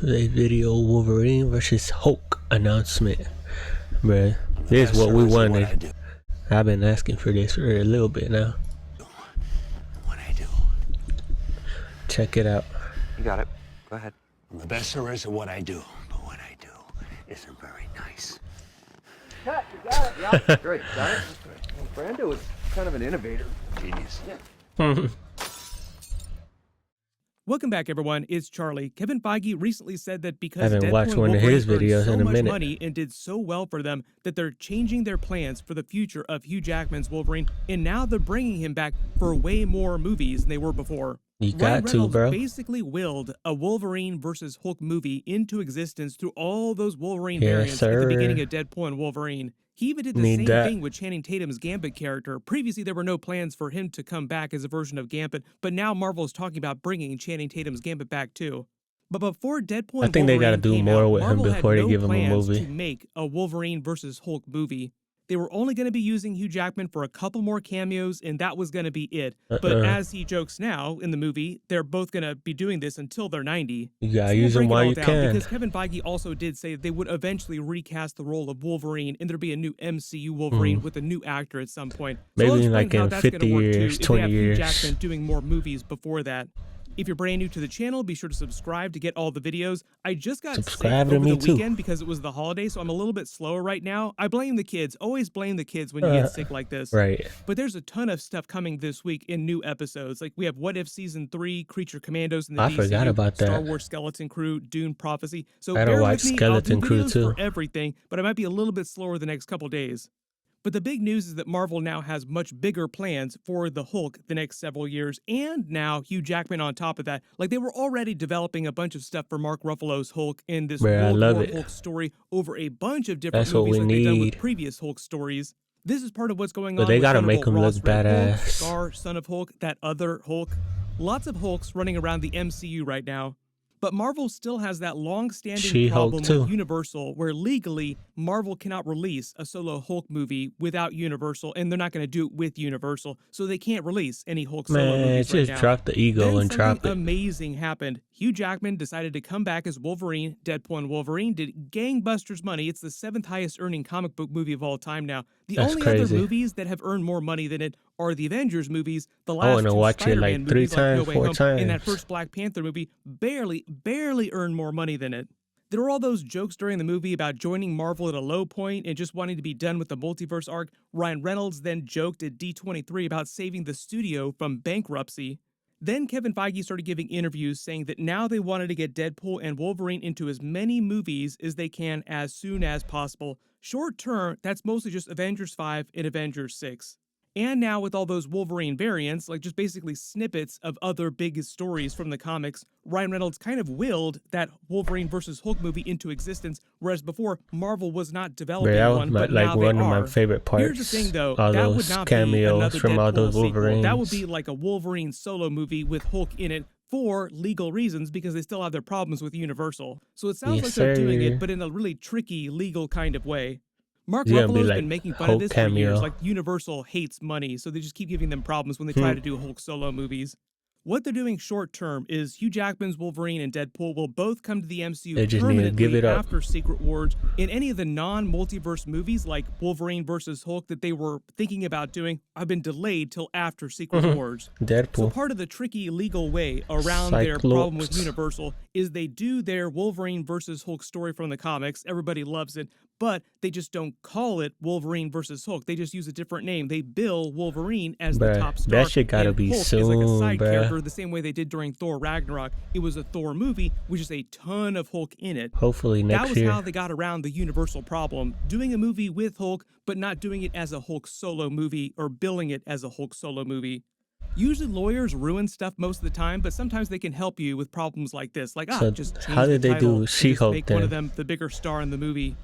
Today's video, Wolverine versus Hulk announcement. Bruh, this is what we wanted. I've been asking for this for a little bit now. What I do. Check it out. You got it. Go ahead. I'm the best there is at what I do, but what I do isn't very nice. Cut, you got it. Yeah, great. Got it. Well, Brando was kind of an innovator. Genius. Yeah. Welcome back, everyone. It's Charlie. Kevin Feige recently said that because I haven't Deadpool watched and one of Wolverine his videos earned so in a much minute. money and did so well for them that they're changing their plans for the future of Hugh Jackman's Wolverine, and now they're bringing him back for way more movies than they were before. You Ryan got to, Reynolds bro. basically willed a Wolverine versus Hulk movie into existence through all those Wolverine Yes, variants at the beginning sir. of Deadpool and Wolverine. He even did the Need same that. thing with Channing Tatum's Gambit character. Previously, there were no plans for him to come back as a version of Gambit, but now Marvel is talking about bringing Channing Tatum's Gambit back too. But before Deadpool I and think they gotta Wolverine do came more out, with him Marvel had before they no give him a plans movie. to make a Wolverine versus Hulk movie. They were only going to be using Hugh Jackman for a couple more cameos, and that was going to be it. But as he jokes now in the movie, they're both going to be doing this until they're 90. You gotta So we'll use them break it while all you down, can. Because Kevin Feige also did say they would eventually recast the role of Wolverine, and there'd be a new MCU Wolverine with a new actor at some point. So I'll Maybe explain like how in that's 50 gonna work too, years, if they 20 have years. Hugh Jackman doing more movies before that. If you're brand new to the channel, be sure to subscribe to get all the videos. I just got Subscribe sick to over me the too. weekend because it was the holiday, so I'm a little bit slower right now. I blame the kids. Always blame the kids when you get sick like this. Right. But there's a ton of stuff coming this week in new episodes. Like we have What If Season 3, Creature Commandos in the I DCU, forgot about Star that. Wars Skeleton Crew, Dune Prophecy. So I don't bear watch with me. Skeleton I'll do Crew videos too. for everything, but I might be a little bit slower the next couple days. But the big news is that Marvel now has much bigger plans for the Hulk the next several years, and now Hugh Jackman on top of that. Like they were already developing a bunch of stuff for Mark Ruffalo's Hulk in this Bruh, I World love War it. Hulk story over a bunch of different That's what movies we like they've done need. with previous Hulk stories. This is part of what's going But on they with gotta Thunderbolt make him Ross, look Red Hulk, badass. Scar, Son of Hulk, that other Hulk. Lots of Hulks running around the MCU right now. But Marvel still has that long-standing She-Hulk problem too. with Universal, where legally Marvel cannot release a solo Hulk movie without Universal, and they're not going to do it with Universal, so they can't release any Hulk solo Man, movies just right now. drop the ego Then and drop something it. amazing happened. Hugh Jackman decided to come back as Wolverine. Deadpool and Wolverine did gangbusters money. It's the 7th highest earning comic book movie of all time now. The That's only crazy. other movies that have earned more money than it are the Avengers movies, the I last wanna two watch it like Spider-Man 3 movies, like No times, Way 4 Home, and that times. first Black Panther movie barely earned more money than it. There were all those jokes during the movie about joining Marvel at a low point and just wanting to be done with the multiverse arc. Ryan Reynolds then joked at D23 about saving the studio from bankruptcy. Then Kevin Feige started giving interviews saying that now they wanted to get Deadpool and Wolverine into as many movies as they can as soon as possible. Short term, that's mostly just Avengers 5 and Avengers 6. And now with all those Wolverine variants, like just basically snippets of other big stories from the comics, Ryan Reynolds kind of willed that Wolverine versus Hulk movie into existence, whereas before, Marvel was not developing Bruh, that was one, my, but like now one they of my are. favorite parts. Here's the thing though, all that those would not be cameos another from all Deadpool those sequel. Wolverines. That would be like a Wolverine solo movie with Hulk in it for legal reasons because they still have their problems with Universal. So it sounds Yes, like they're doing sir. it, but in a really tricky legal kind of way. Mark It's gonna be Ruffalo's like been making fun Hulk of this cameo. for years. Like Universal hates money, so they just keep giving them problems when they try to do Hulk solo movies. What they're doing short term is Hugh Jackman's Wolverine and Deadpool will both come to the MCU They just need to permanently give it up. after Secret Wars. In any of the non-multiverse movies like Wolverine versus Hulk that they were thinking about doing have been delayed till after Secret Wars. So Deadpool. part of the tricky legal way around their problem with Cyclops. Universal is they do their Wolverine versus Hulk story from the comics. Everybody loves it, but they just don't call it Wolverine versus Hulk. They just use a different name. They bill Wolverine as the Bruh, top star. that shit gotta and be Hulk is like a soon, side bruh. character the same way they did during Thor Ragnarok. It was a Thor movie with just a ton of Hulk in it. Hopefully That next was year. how they got around the Universal problem, doing a movie with Hulk, but not doing it as a Hulk solo movie or billing it as a Hulk solo movie. Usually lawyers ruin stuff most of the time, but sometimes they can help you with problems like this. Like, So just change how did the they title do and just She-Hulk make one of then? them the bigger star in the movie.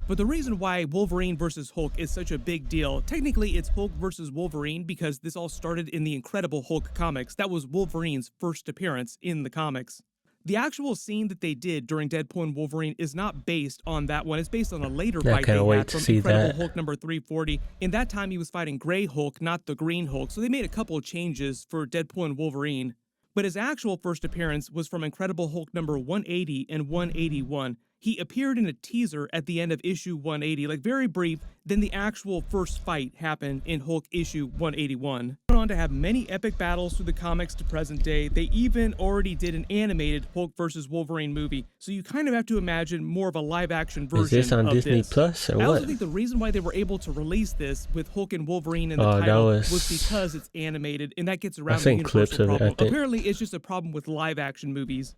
But the reason why Wolverine versus Hulk is such a big deal, technically it's Hulk versus Wolverine because this all started in the Incredible Hulk comics. That was Wolverine's first appearance in the comics. The actual scene that they did during Deadpool and Wolverine is not based on that one. It's based on a later I fight can't they wait had to from see Incredible that. Hulk number 340. In that time, he was fighting Gray Hulk, not the Green Hulk. So they made a couple of changes for Deadpool and Wolverine. But his actual first appearance was from Incredible Hulk number 180 and 181. He appeared in a teaser at the end of issue 180, like very brief, then the actual first fight happened in Hulk issue 181. Went on to have many epic battles through the comics to present day. They even already did an animated Hulk vs. Wolverine movie, so you kind of have to imagine more of a live action version of this. Is this on Disney Plus or I what? also think the reason why they were able to release this with Hulk and Wolverine in the title was because it's animated, and that gets around the universal problem. Apparently, it's just a problem with live action movies.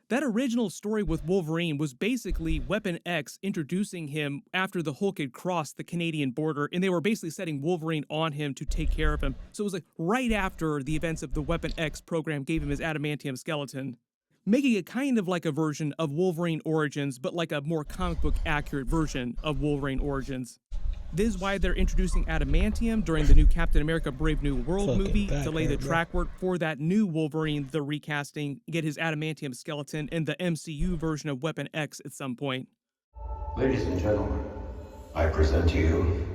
That original story with Wolverine was basically Weapon X introducing him after the Hulk had crossed the Canadian border, and they were basically setting Wolverine on him to take care of him. So it was like right after the events of the Weapon X program gave him his adamantium skeleton, making it kind of like a version of Wolverine Origins, but like a more comic book accurate version of Wolverine Origins. This is why they're introducing adamantium during the new Captain America Brave New World movie to lay the track work for that new Wolverine, the recasting, get his adamantium skeleton in the MCU version of Weapon X at some point. Ladies and gentlemen, I present to you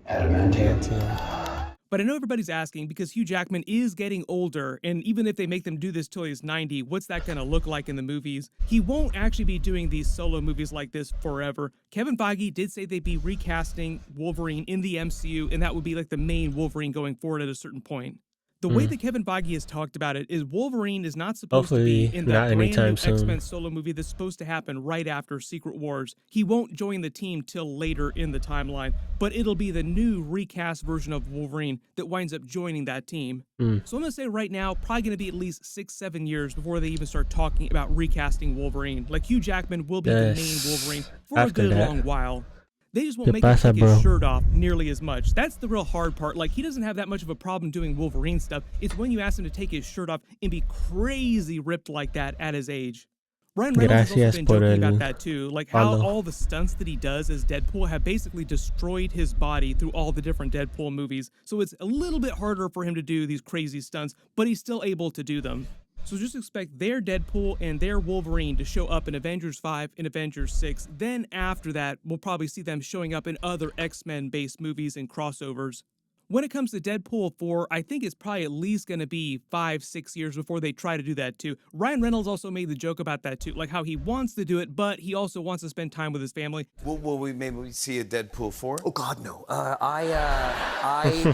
adamantium. But I know everybody's asking, because Hugh Jackman is getting older, and even if they make them do this till he's 90, what's that going to look like in the movies? He won't actually be doing these solo movies like this forever. Kevin Feige did say they'd be recasting Wolverine in the MCU, and that would be like the main Wolverine going forward at a certain point. The way that Kevin Feige has talked about it is Wolverine is not supposed to be in that brand new X-Men solo movie that's supposed to happen right after Secret Wars. He won't join the team till later in the timeline, but it'll be the new recast version of Wolverine that winds up joining that team. So I'm going to say right now, probably going to be at least 6-7 years before they even start talking about recasting Wolverine. Like Hugh Jackman will be the main Wolverine for a good long while. They just won't make him take his shirt off nearly as much. That's the real hard part. Like, he doesn't have that much of a problem doing Wolverine stuff. It's when you ask him to take his shirt off and be crazy ripped like that at his age. Ryan Reynolds has also been joking about that too. Like how all the stunts that he does as Deadpool have basically destroyed his body through all the different Deadpool movies. So it's a little bit harder for him to do these crazy stunts, but he's still able to do them. So just expect their Deadpool and their Wolverine to show up in Avengers 5 and Avengers 6. Then after that, we'll probably see them showing up in other X-Men based movies and crossovers. When it comes to Deadpool 4, I think it's probably at least going to be 5-6 years before they try to do that too. Ryan Reynolds also made the joke about that too, like how he wants to do it, but he also wants to spend time with his family. Will we maybe see a Deadpool 4? Oh God, no.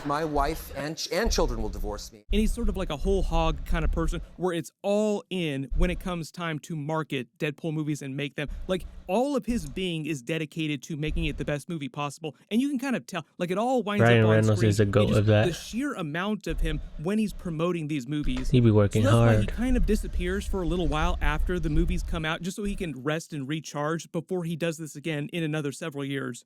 My wife and children will divorce me. And he's sort of like a whole hog kind of person where it's all in when it comes time to market Deadpool movies and make them. Like all of his being is dedicated to making it the best movie possible. And you can kind of tell, like it all winds up on screen. Is a goat of that. The sheer amount of him when he's promoting these movies. He be working so that's hard. Why he kind of disappears for a little while after the movies come out, just so he can rest and recharge before he does this again in another several years.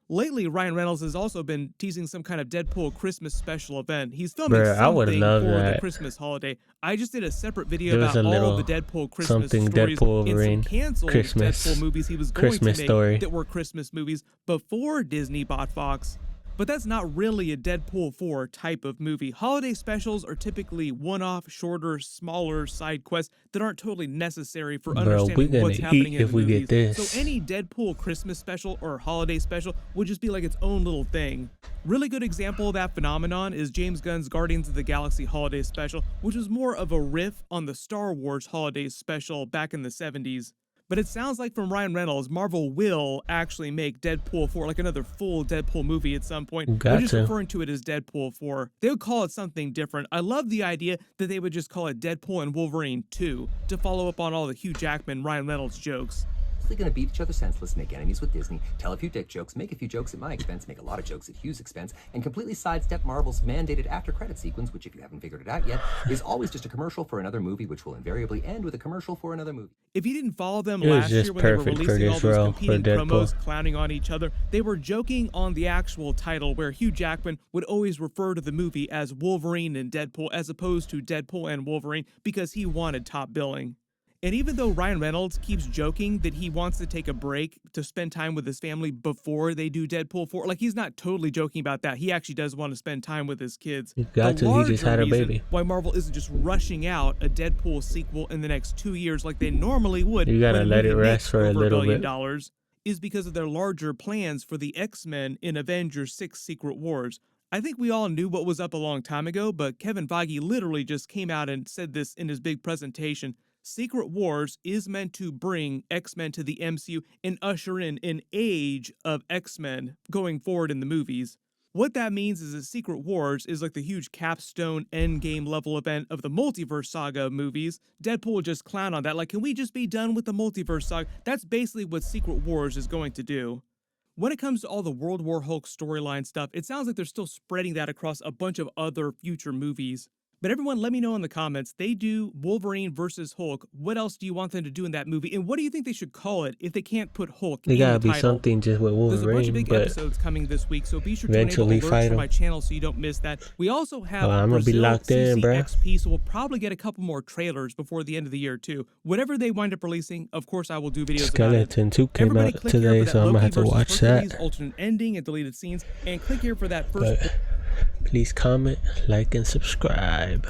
Lately, Ryan Reynolds has also been teasing some kind of Deadpool Christmas special event. He's filming something for the Christmas holiday. I just did a separate video about all the Deadpool Christmas stories Deadpool and some canceled Deadpool movies he was going to make that were Christmas movies before Disney bought Fox. But that's not really a Deadpool 4 type of movie. Holiday specials are typically one-off, shorter, smaller side quests that aren't totally necessary for understanding what's happening in the movies. So any Deadpool Christmas special or holiday special would just be like its own little thing. Really good example of that phenomenon is James Gunn's Guardians of the Galaxy holiday special, which was more of a riff on the Star Wars holiday special back in the 70s. But it sounds like from Ryan Reynolds, Marvel will actually make Deadpool 4, like another full Deadpool movie at some point. They're just referring to it as Deadpool 4. They would call it something different. I love the idea that they would just call it Deadpool and Wolverine 2 to follow up on all the Hugh Jackman, Ryan Reynolds jokes. They're gonna beat each other senseless, make enemies with Disney, tell a few dick jokes, make a few jokes at my expense, make a lot of jokes at Hugh's expense, and completely sidestep Marvel's mandated after-credit sequence, which, if you haven't figured it out yet, is always just a commercial for another movie, which will invariably end with a commercial for another movie. If you didn't follow them last year when they were releasing all those competing promos clowning on each other, they were joking on the actual title where Hugh Jackman would always refer to the movie as Wolverine and Deadpool as opposed to Deadpool and Wolverine because he wanted top billing. And even though Ryan Reynolds keeps joking that he wants to take a break to spend time with his family before they do Deadpool 4, like he's not totally joking about that. He actually does want to spend time with his kids. He just had a baby. Why Marvel isn't just rushing out a Deadpool sequel in the next 2 years like they normally would. You gotta let it rest for a little bit. Is because of their larger plans for the X-Men in Avengers 6 Secret Wars. I think we all knew what was up a long time ago, but Kevin Feige literally just came out and said this in his big presentation. Secret Wars is meant to bring X-Men to the MCU and usher in an age of X-Men going forward in the movies. What that means is that Secret Wars is like the huge capstone endgame level event of the multiverse saga movies. Deadpool will just clown on that, like, can we just be done with the multiverse saga? That's basically what Secret Wars is going to do. When it comes to all the World War Hulk storyline stuff, it sounds like they're still spreading that across a bunch of other future movies. But everyone, let me know in the comments. They do Wolverine versus Hulk. What else do you want them to do in that movie? And what do you think they should call it if they can't put Hulk in the title? They gotta be something just with Wolverine. There's a bunch of big but episodes coming this week, so be sure to enable eventually alerts fight for him. my channel so you don't miss that. We also have I'm gonna be Brazil locked in, bruh. CCXP, so we'll probably get a couple more trailers before the end of the year too. Whatever they wind up releasing, of course I will do videos about it. Skeleton 2 came Everybody out click here today, for that so I'm gonna Loki have to versus watch Hercules that. alternate ending and deleted scenes, and click here for that first. But please comment, like, and subscribe.